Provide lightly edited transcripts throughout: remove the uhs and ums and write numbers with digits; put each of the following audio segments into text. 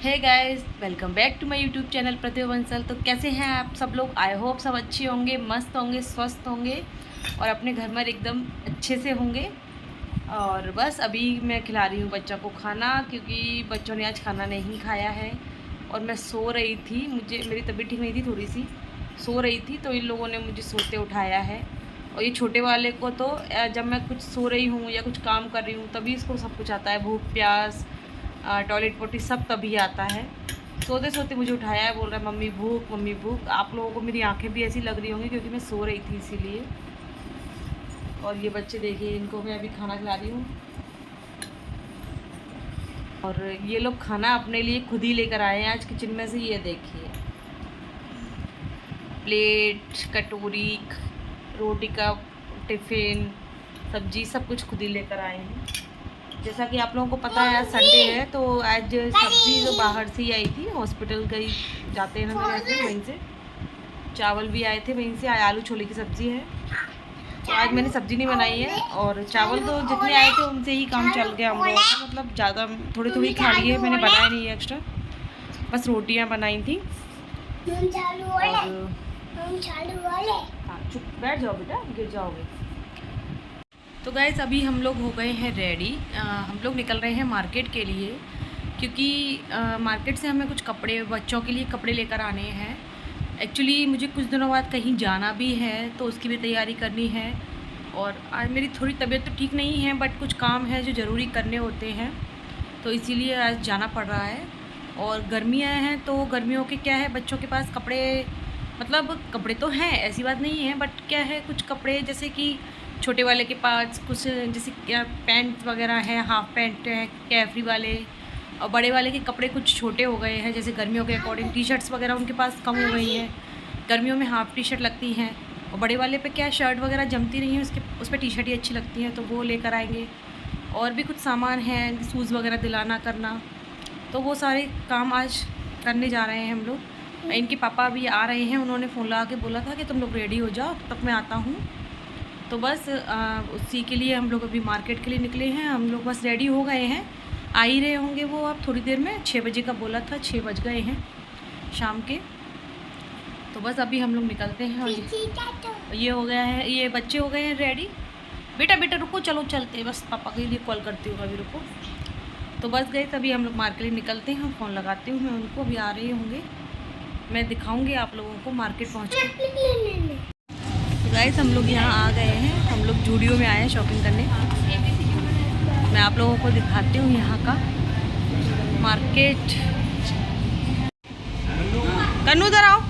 Hey guys, welcome back to my YouTube channel Pratibha Bansal. तो कैसे हैं आप सब लोग? आई होप सब अच्छे होंगे, मस्त होंगे, स्वस्थ होंगे और अपने घर में एकदम अच्छे से होंगे। और बस अभी मैं खिला रही हूँ बच्चों को खाना, क्योंकि बच्चों ने आज खाना नहीं खाया है। और मैं सो रही थी, मेरी तबीयत ठीक नहीं थी, थोड़ी सी सो रही थी, तो इन लोगों ने मुझे सोते उठाया है। और ये छोटे वाले को तो जब मैं कुछ सो रही हूँ या कुछ काम कर रही हूँ तभी इसको सब कुछ आता है, भूख प्यास टॉयलेट पोटी सब तभी आता है। सोते सोते मुझे उठाया है, बोल रहा है मम्मी भूख मम्मी भूख। आप लोगों को मेरी आंखें भी ऐसी लग रही होंगी क्योंकि मैं सो रही थी इसीलिए। और ये बच्चे देखिए, इनको मैं अभी खाना खिला रही हूँ। और ये लोग खाना अपने लिए खुद ही लेकर आए हैं आज किचन में से। ये देखिए, प्लेट, कटोरी, रोटी का टिफ़िन, सब्जी सब कुछ खुद ही लेकर आए हैं। जैसा कि आप लोगों को पता है आज संडे है, तो आज सब्ज़ी तो बाहर से ही आई थी, हॉस्पिटल गई जाते हैं ना वैसे, वहीं से चावल भी आए थे वहीं से। आलू छोले की सब्ज़ी है, तो आज मैंने सब्ज़ी नहीं बनाई है। और चावल तो जितने आए थे उनसे ही काम चल गया हम लोगों का, मतलब ज़्यादा थोड़ी थोड़ी खा लिए, मैंने बनाया नहीं है एक्स्ट्रा। बस रोटियां बनाई थी। और चुप बैठ जाओ बेटा, गिर जाओगे। तो गाइस अभी हम लोग हो गए हैं रेडी। हम लोग निकल रहे हैं मार्केट के लिए, क्योंकि मार्केट से हमें कुछ कपड़े, बच्चों के लिए कपड़े लेकर आने हैं। एक्चुअली मुझे कुछ दिनों बाद कहीं जाना भी है, तो उसकी भी तैयारी करनी है। और आज मेरी थोड़ी तबीयत तो ठीक नहीं है, बट कुछ काम है जो ज़रूरी करने होते हैं, तो इसीलिए आज जाना पड़ रहा है। और गर्मियाँ हैं, तो गर्मियों के क्या है, बच्चों के पास कपड़े, मतलब कपड़े तो हैं, ऐसी बात नहीं है, बट क्या है, कुछ कपड़े जैसे कि छोटे वाले के पास कुछ जैसे क्या पैंट वगैरह है, हाफ पैंट है कैफरी वाले। और बड़े वाले के कपड़े कुछ छोटे हो गए हैं, जैसे गर्मियों के अकॉर्डिंग टी शर्ट्स वगैरह उनके पास कम हो गई हैं। गर्मियों में हाफ टी शर्ट लगती हैं, और बड़े वाले पे क्या शर्ट वगैरह जमती नहीं है, उस पर टी शर्ट ही अच्छी लगती हैं, तो वो लेकर आएंगे। और भी कुछ सामान हैं, शूज़ वगैरह दिलाना करना, तो वो सारे काम आज करने जा रहे हैं हम लोग। इनके पापा अभी आ रहे हैं, उन्होंने फ़ोन लगा के बोला था कि तुम लोग रेडी हो जाओ, तब मैं आता हूँ। तो बस उसी के लिए हम लोग अभी मार्केट के लिए निकले हैं। हम लोग बस रेडी हो गए हैं, आ ही रहे होंगे वो अब थोड़ी देर में। 6 बजे का बोला था, 6 बज गए हैं शाम के। तो बस अभी हम लोग निकलते हैं। और ये हो गया है, ये बच्चे हो गए हैं रेडी। बेटा बेटा रुको, चलो चलते हैं, बस पापा के लिए कॉल करती हूँ, अभी रुको। तो बस गए, तभी हम लोग मार्केट निकलते हैं। फ़ोन लगाती हूँ मैं उनको, अभी आ रहे होंगे, मैं दिखाऊँगी आप लोगों को मार्केट पहुँच के। गाइस हम लोग यहाँ आ गए हैं, हम लोग जूडियो में आए हैं शॉपिंग करने। मैं आप लोगों को दिखाती हूँ यहाँ का मार्केट। कन्नू उधर आओ।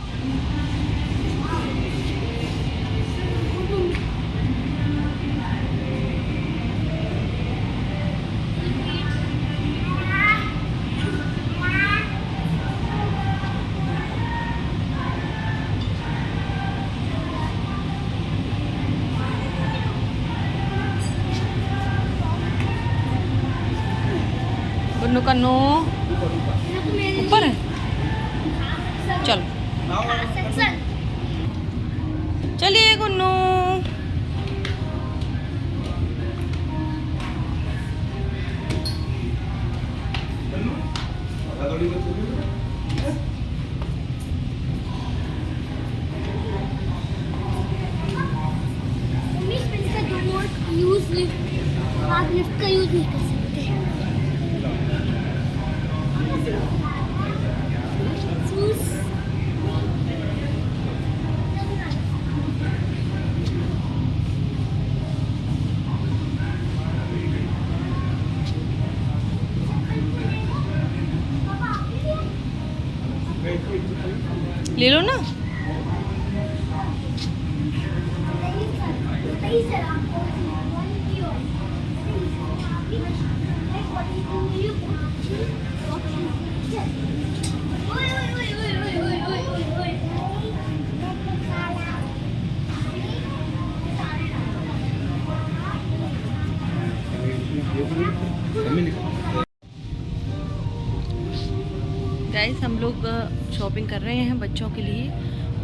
कन्नू कन्नू ऊपर है, चलो चलिए कन्नू। आप लिफ्ट का यूज नहीं कर सकते। ले लो ना। गाइस हम लोग शॉपिंग कर रहे हैं बच्चों के लिए,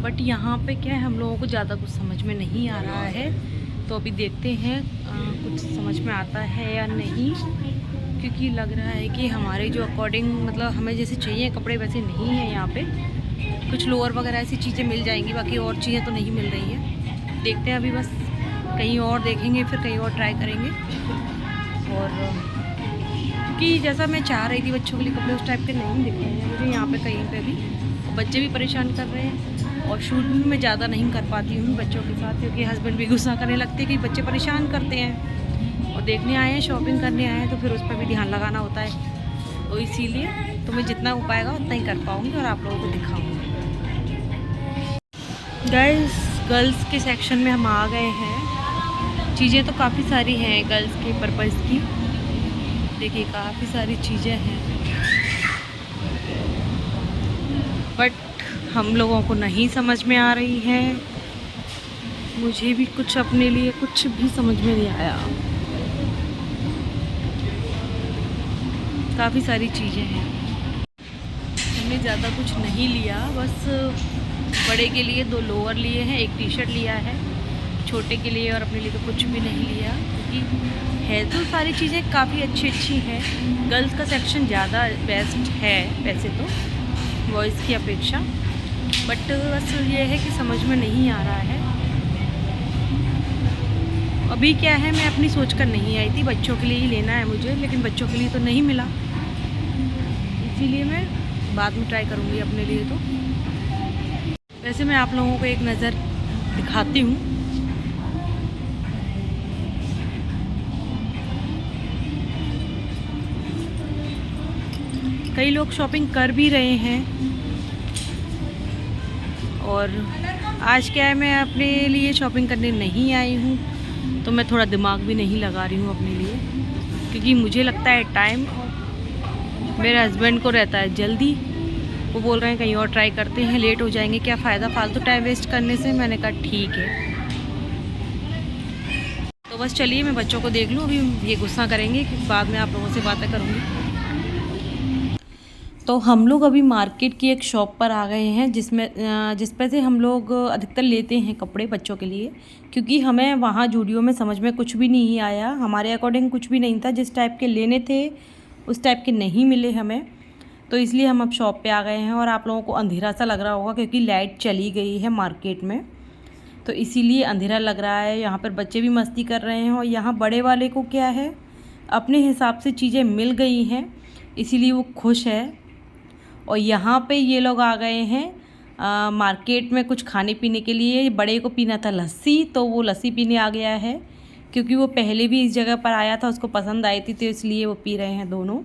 बट यहाँ पे क्या है, हम लोगों को ज़्यादा कुछ समझ में नहीं आ रहा है। तो अभी देखते हैं कुछ समझ में आता है या नहीं। क्योंकि लग रहा है कि हमारे जो अकॉर्डिंग मतलब हमें जैसे चाहिए कपड़े वैसे नहीं हैं यहाँ पे। कुछ लोअर वगैरह ऐसी चीज़ें मिल जाएंगी, बाकी और चीज़ें तो नहीं मिल रही हैं। देखते हैं अभी, बस कहीं और देखेंगे, फिर कहीं और ट्राई करेंगे। और क्योंकि जैसा मैं चाह रही थी बच्चों के लिए कपड़े उस टाइप के नहीं दिख रहे हैं मुझे यहाँ पे कहीं पे भी। और बच्चे भी परेशान कर रहे हैं, और शूट भी मैं ज़्यादा नहीं कर पाती हूँ बच्चों के साथ, क्योंकि हस्बैंड भी गुस्सा करने लगते हैं कि बच्चे परेशान करते हैं। और देखने आए हैं, शॉपिंग करने आए हैं, तो फिर उस पर भी ध्यान लगाना होता है। तो इसीलिए तो मैं जितना हो पाएगा उतना ही कर पाऊँगी और आप लोगों को दिखाऊँगी। गाइस, गर्ल्स के सेक्शन में हम आ गए हैं। चीज़ें तो काफ़ी सारी हैं गर्ल्स के पर्पज़ की। देखिए काफ़ी सारी चीज़ें हैं, बट हम लोगों को नहीं समझ में आ रही है। मुझे भी कुछ अपने लिए कुछ भी समझ में नहीं आया। काफ़ी सारी चीज़ें हैं, हमने ज़्यादा कुछ नहीं लिया, बस बड़े के लिए 2 लोअर लिए हैं, 1 टी शर्ट लिया है। छोटे के लिए और अपने लिए तो कुछ भी नहीं लिया, क्योंकि है तो सारी चीज़ें काफ़ी अच्छी हैं। गर्ल्स का सेक्शन ज़्यादा बेस्ट है वैसे तो बॉयज़ की अपेक्षा, बट बस ये है कि समझ में नहीं आ रहा है। अभी क्या है, मैं अपनी सोच कर नहीं आई थी, बच्चों के लिए ही लेना है मुझे, लेकिन बच्चों के लिए तो नहीं मिला, इसीलिए मैं बाद में ट्राई करूँगी अपने लिए। तो वैसे मैं आप लोगों को एक नज़र दिखाती हूँ। कई लोग शॉपिंग कर भी रहे हैं, और आज क्या है, मैं अपने लिए शॉपिंग करने नहीं आई हूँ, तो मैं थोड़ा दिमाग भी नहीं लगा रही हूँ अपने लिए, क्योंकि मुझे लगता है टाइम, मेरे हस्बैंड को रहता है जल्दी। वो बोल रहे हैं कहीं और ट्राई करते हैं, लेट हो जाएंगे, क्या फ़ायदा फालतू टाइम वेस्ट करने से। मैंने कहा ठीक है, तो बस चलिए मैं बच्चों को देख लूँ। अभी ये गुस्सा करेंगे कि बाद में आप लोगों से बातें करूँगी। तो हम लोग अभी मार्केट की एक शॉप पर आ गए हैं, जिस पे से हम लोग अधिकतर लेते हैं कपड़े बच्चों के लिए, क्योंकि हमें वहाँ जूडियो में समझ में कुछ भी नहीं आया, हमारे अकॉर्डिंग कुछ भी नहीं था। जिस टाइप के लेने थे उस टाइप के नहीं मिले हमें, तो इसलिए हम अब शॉप पे आ गए हैं। और आप लोगों को अंधेरा सा लग रहा होगा क्योंकि लाइट चली गई है मार्केट में, तो इसीलिए अंधेरा लग रहा है। यहाँ पर बच्चे भी मस्ती कर रहे हैं, और यहाँ बड़े वाले को क्या है, अपने हिसाब से चीज़ें मिल गई हैं, इसीलिए वो खुश है। और यहाँ पे ये लोग आ गए हैं मार्केट में कुछ खाने पीने के लिए। बड़े को पीना था लस्सी, तो वो लस्सी पीने आ गया है, क्योंकि वो पहले भी इस जगह पर आया था, उसको पसंद आई थी, तो इसलिए वो पी रहे हैं दोनों।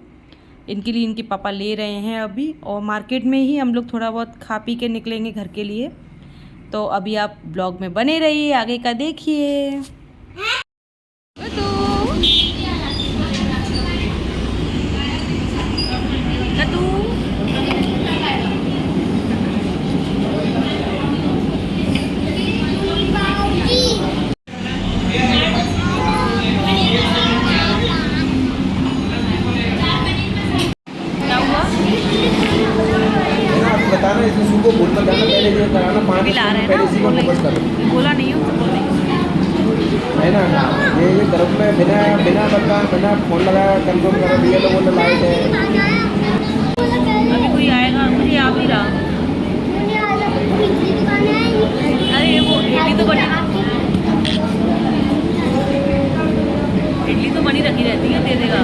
इनके लिए इनके पापा ले रहे हैं अभी, और मार्केट में ही हम लोग थोड़ा बहुत खा पी के निकलेंगे घर के लिए। तो अभी आप ब्लॉग में बने रहिए, आगे का देखिए। बताना इसमें सुबह बोल कर जाना, पहले ये कराना 5 ला रहे हैं पहले इसी को ना, फोकस करो। बोला नहीं है उनसे, बोल नहीं है ना, ये गर्भ में बिना फ़ोन लगाया कंट्रोल करो, ये लोगों ने लाइट है। अभी कोई आएगा, मुझे याद नहीं रहा। अरे वो इडली तो बनी रखी रहती है, दे देगा।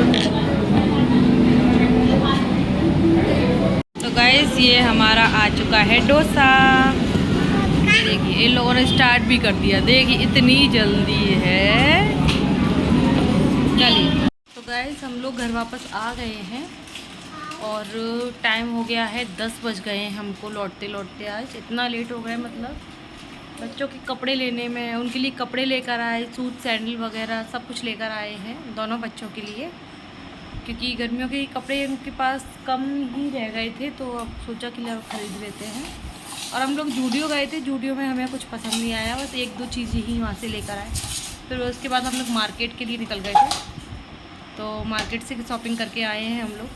तो गाइस, ये हमारा आ चुका है डोसा। देखिए इन लोगों ने स्टार्ट भी कर दिया, देखिए इतनी जल्दी है। चलिए, तो गाइस हम लोग घर वापस आ गए हैं, और टाइम हो गया है 10 बज गए हैं हमको लौटते लौटते। आज इतना लेट हो गए, मतलब बच्चों के कपड़े लेने में, उनके लिए कपड़े लेकर आए, सूट सैंडल वगैरह सब कुछ लेकर आए हैं दोनों बच्चों के लिए, क्योंकि गर्मियों के कपड़े उनके पास कम ही रह गए थे, तो अब सोचा कि ख़रीद लेते हैं। और हम लोग जूडियो गए थे, जूडियो में हमें कुछ पसंद नहीं आया, बस 1-2 चीज़ ही वहाँ से लेकर आए। फिर उसके बाद हम लोग मार्केट के लिए निकल गए थे, तो मार्केट से शॉपिंग करके आए हैं हम लोग।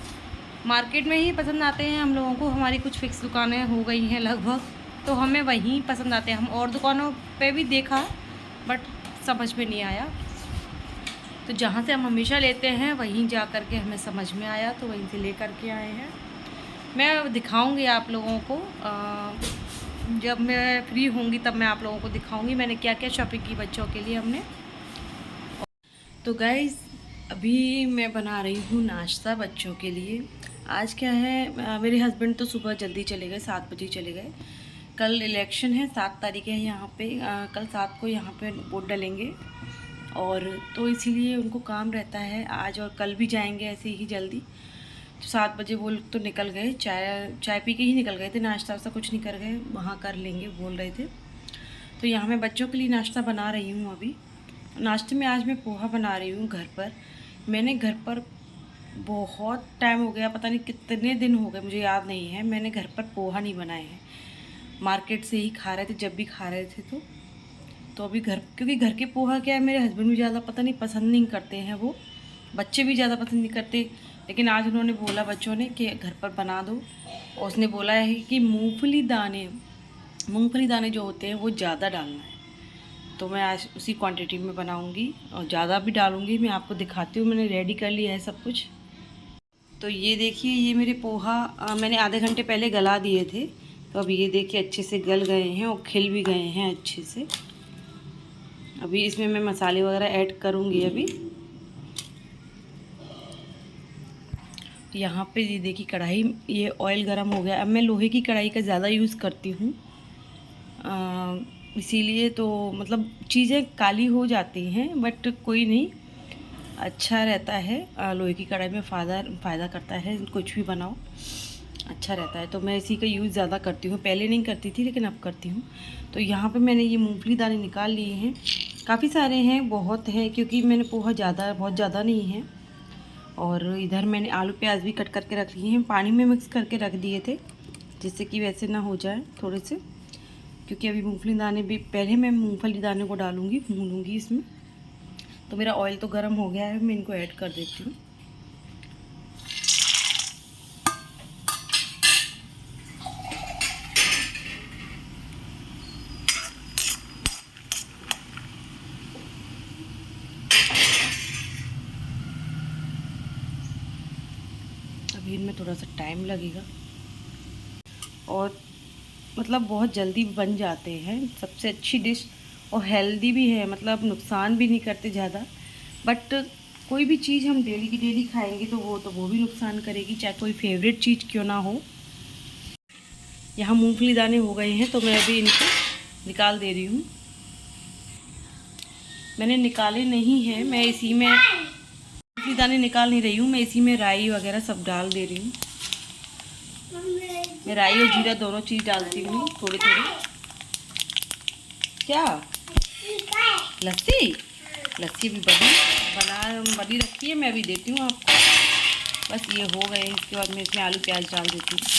मार्केट में ही पसंद आते हैं हम लोगों को, हमारी कुछ फिक्स दुकानें हो गई हैं लगभग, तो हमें वहीं पसंद आते हैं। हम और दुकानों पे भी देखा, बट समझ में नहीं आया, तो जहाँ से हम हमेशा लेते हैं वहीं जा कर के हमें समझ में आया, तो वहीं से ले कर के आए हैं। मैं दिखाऊंगी आप लोगों को, जब मैं फ्री होंगी तब मैं आप लोगों को दिखाऊंगी मैंने क्या क्या शॉपिंग की बच्चों के लिए हमने। तो गाइज़ अभी मैं बना रही हूँ नाश्ता बच्चों के लिए। आज क्या है, मेरे हस्बैंड तो सुबह जल्दी चले गए, 7 बजे चले गए। कल इलेक्शन है, 7 तारीख है यहाँ पे, कल 7 को यहाँ पे वोट डालेंगे, और तो इसीलिए उनको काम रहता है। आज और कल भी जाएंगे ऐसे ही जल्दी। तो 7 बजे वो लोग तो निकल गए, चाय पी के ही निकल गए थे, नाश्ता वास्ता कुछ नहीं कर गए, वहाँ कर लेंगे बोल रहे थे। तो यहाँ मैं बच्चों के लिए नाश्ता बना रही हूँ। अभी नाश्ते में आज मैं पोहा बना रही हूँ घर पर। मैंने घर पर बहुत टाइम हो गया, पता नहीं कितने दिन हो गए मुझे याद नहीं है, मैंने घर पर पोहा नहीं बनाए हैं। मार्केट से ही खा रहे थे, जब भी खा रहे थे तो अभी घर, क्योंकि घर के पोहा क्या है, मेरे हस्बैंड भी ज़्यादा पता नहीं पसंद नहीं करते हैं, वो बच्चे भी ज़्यादा पसंद नहीं करते। लेकिन आज उन्होंने बोला बच्चों ने कि घर पर बना दो, और उसने बोला है कि मूंगफली दाने जो होते हैं वो ज़्यादा डालना है। तो मैं आज उसी क्वांटिटी में बनाऊंगी, और ज़्यादा भी डालूंगी। मैं आपको दिखाती हूँ, मैंने रेडी कर लिया है सब कुछ। तो ये देखिए, ये मेरे पोहा मैंने आधे घंटे पहले गला दिए थे, तो अभी ये देखिए अच्छे से गल गए हैं और खिल भी गए हैं अच्छे से। अभी इसमें मैं मसाले वगैरह ऐड करूँगी। अभी यहाँ पे ये देखिए कढ़ाई, ये ऑयल गरम हो गया। अब मैं लोहे की कढ़ाई का ज़्यादा यूज़ करती हूँ, इसीलिए तो मतलब चीज़ें काली हो जाती हैं, बट कोई नहीं, अच्छा रहता है। लोहे की कढ़ाई में फ़ायदा करता है, कुछ भी बनाओ अच्छा रहता है। तो मैं इसी का यूज़ ज़्यादा करती हूँ, पहले नहीं करती थी लेकिन अब करती हूँ। तो यहाँ पे मैंने ये मूंगफली दाने निकाल लिए हैं, काफ़ी सारे हैं, बहुत हैं, क्योंकि मैंने पोहा बहुत ज़्यादा नहीं है। और इधर मैंने आलू प्याज भी कट करके रख लिए हैं, पानी में मिक्स करके रख दिए थे, जिससे कि वैसे ना हो जाए थोड़े से, क्योंकि अभी मूंगफली दाने भी, पहले मैं मूंगफली दाने को डालूँगी, भूनूँगी इसमें। तो मेरा ऑयल तो गर्म हो गया है, मैं इनको ऐड कर देती हूँ। अभी इनमें थोड़ा सा टाइम लगेगा, और मतलब बहुत जल्दी बन जाते हैं। सबसे अच्छी डिश, और हेल्दी भी है, मतलब नुकसान भी नहीं करते ज़्यादा। बट कोई भी चीज़ हम डेली की डेली खाएंगे तो वो भी नुकसान करेगी, चाहे कोई फेवरेट चीज़ क्यों ना हो। यहाँ मूंगफली दाने हो गए हैं, तो मैं अभी इनको निकाल दे रही हूँ। मैंने निकाले नहीं हैं, मैं इसी में मूंगफली दाने निकाल नहीं रही हूँ, मैं इसी में राई वगैरह सब डाल दे रही हूँ। मैं राई और जीरा दोनों चीज़ डालती हूँ थोड़ी थोड़ी। क्या लस्सी भी बनी रखी है, मैं अभी देती हूँ आपको। बस ये हो गए, इसके बाद मैं इसमें आलू प्याज डाल देती हूँ।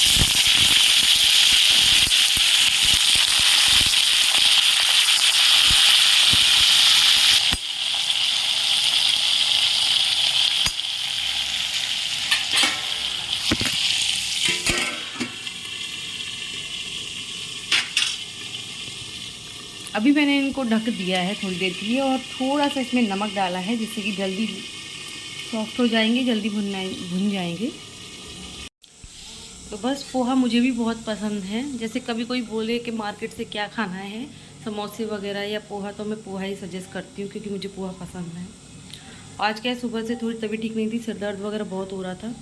अभी मैंने इनको ढक दिया है थोड़ी देर के लिए, और थोड़ा सा इसमें नमक डाला है, जिससे कि जल्दी सॉफ्ट हो जाएंगे, जल्दी भुन जाएंगे। तो बस पोहा मुझे भी बहुत पसंद है। जैसे कभी कोई बोले कि मार्केट से क्या खाना है, समोसे वगैरह या पोहा, तो मैं पोहा ही सजेस्ट करती हूँ, क्योंकि मुझे पोहा पसंद है। आज क्या है, सुबह से थोड़ी तबीयत ठीक नहीं थी, सिर दर्द वगैरह बहुत हो रहा था।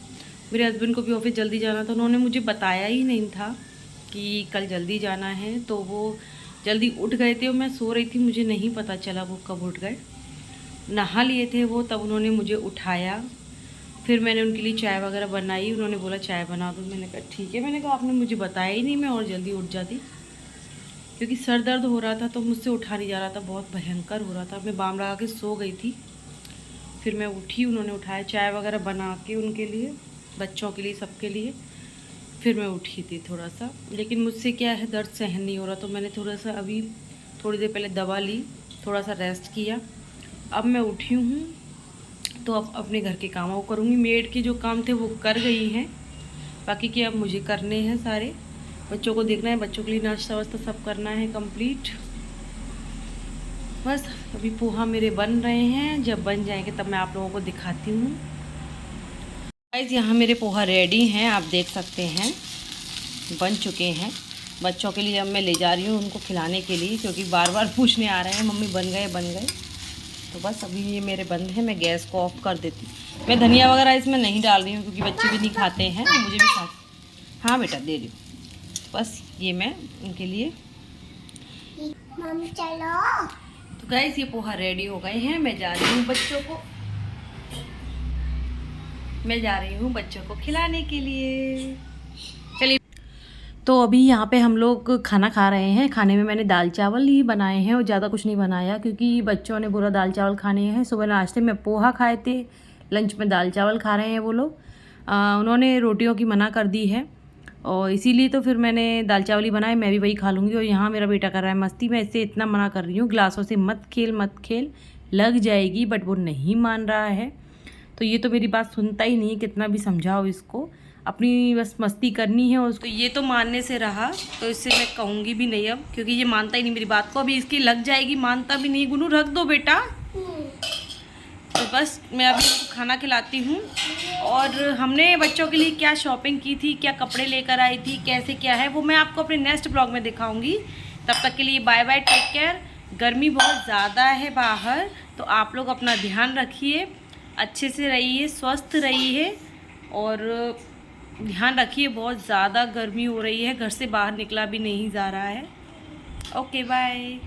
मेरे हस्बैंड को भी ऑफिस जल्दी जाना था, उन्होंने मुझे बताया ही नहीं था कि कल जल्दी जाना है, तो वो जल्दी उठ गए थे और मैं सो रही थी, मुझे नहीं पता चला वो कब उठ गए। नहा लिए थे वो, तब उन्होंने मुझे उठाया, फिर मैंने उनके लिए चाय वगैरह बनाई। उन्होंने बोला चाय बना दो, मैंने कहा ठीक है। मैंने कहा आपने मुझे बताया ही नहीं, मैं और जल्दी उठ जाती, क्योंकि सर दर्द हो रहा था तो मुझसे उठा नहीं जा रहा था, बहुत भयंकर हो रहा था। मैं बाम लगा के सो गई थी, फिर मैं उठी, उन्होंने उठाया, चाय वगैरह बना के उनके लिए, बच्चों के लिए, सबके लिए, फिर मैं उठी थी थोड़ा सा। लेकिन मुझसे क्या है, दर्द सहन नहीं हो रहा, तो मैंने थोड़ा सा अभी थोड़ी देर पहले दवा ली, थोड़ा सा रेस्ट किया। अब मैं उठी हूँ, तो अब अपने घर के काम वो करूँगी। मेड के जो काम थे वो कर गई हैं, बाकी के अब मुझे करने हैं सारे। बच्चों को देखना है, बच्चों के लिए नाश्ता वास्ता सब करना है कंप्लीट। बस अभी पोहा मेरे बन रहे हैं, जब बन जाएंगे तब मैं आप लोगों को दिखाती हूँ। गाइस यहाँ मेरे पोहा रेडी हैं, आप देख सकते हैं बन चुके हैं। बच्चों के लिए अब मैं ले जा रही हूँ उनको खिलाने के लिए, क्योंकि बार बार पूछने आ रहे हैं मम्मी बन गए बन गए। तो बस अभी ये मेरे बंद हैं, मैं गैस को ऑफ कर देती हूँ। मैं धनिया वगैरह इसमें नहीं डाल रही हूँ क्योंकि बच्चे भी नहीं खाते हैं, मुझे भी खा। हाँ बेटा दे रही हूँ। बस ये मैं उनके लिए। मम्मी चलो। तो गाइस ये पोहा रेडी हो गए हैं, मैं जा रही हूँ बच्चों को खिलाने के लिए। चलिए। तो अभी यहाँ पे हम लोग खाना खा रहे हैं। खाने में मैंने दाल चावल ही बनाए हैं और ज़्यादा कुछ नहीं बनाया, क्योंकि बच्चों ने पूरा दाल चावल खाने हैं। सुबह नाश्ते में पोहा खाए थे, लंच में दाल चावल खा रहे हैं वो लोग। उन्होंने रोटियों की मना कर दी है और इसीलिए तो फिर मैंने दाल चावल ही बनाए, मैं भी वही खा लूँगी। और यहाँ मेरा बेटा कर रहा है मस्ती, मैं इससे इतना मना कर रही हूँ गिलासों से मत खेल लग जाएगी, बट वो नहीं मान रहा है। तो ये तो मेरी बात सुनता ही नहीं, कितना भी समझाओ इसको, अपनी बस मस्ती करनी है उसको। ये तो मानने से रहा, तो इससे मैं कहूँगी भी नहीं अब, क्योंकि ये मानता ही नहीं मेरी बात को। अभी इसकी लग जाएगी, मानता भी नहीं। गुनू रख दो बेटा। तो बस मैं अभी इनको खाना खिलाती हूँ। और हमने बच्चों के लिए क्या शॉपिंग की थी, क्या कपड़े लेकर आई थी, कैसे क्या है, वो मैं आपको अपने नेक्स्ट ब्लॉग में दिखाऊंगी। तब तक के लिए बाय बाय, टेक केयर। गर्मी बहुत ज़्यादा है बाहर, तो आप लोग अपना ध्यान रखिए, अच्छे से रहिए, स्वस्थ रहिए और ध्यान रखिए। बहुत ज़्यादा गर्मी हो रही है, घर से बाहर निकला भी नहीं जा रहा है। Okay bye.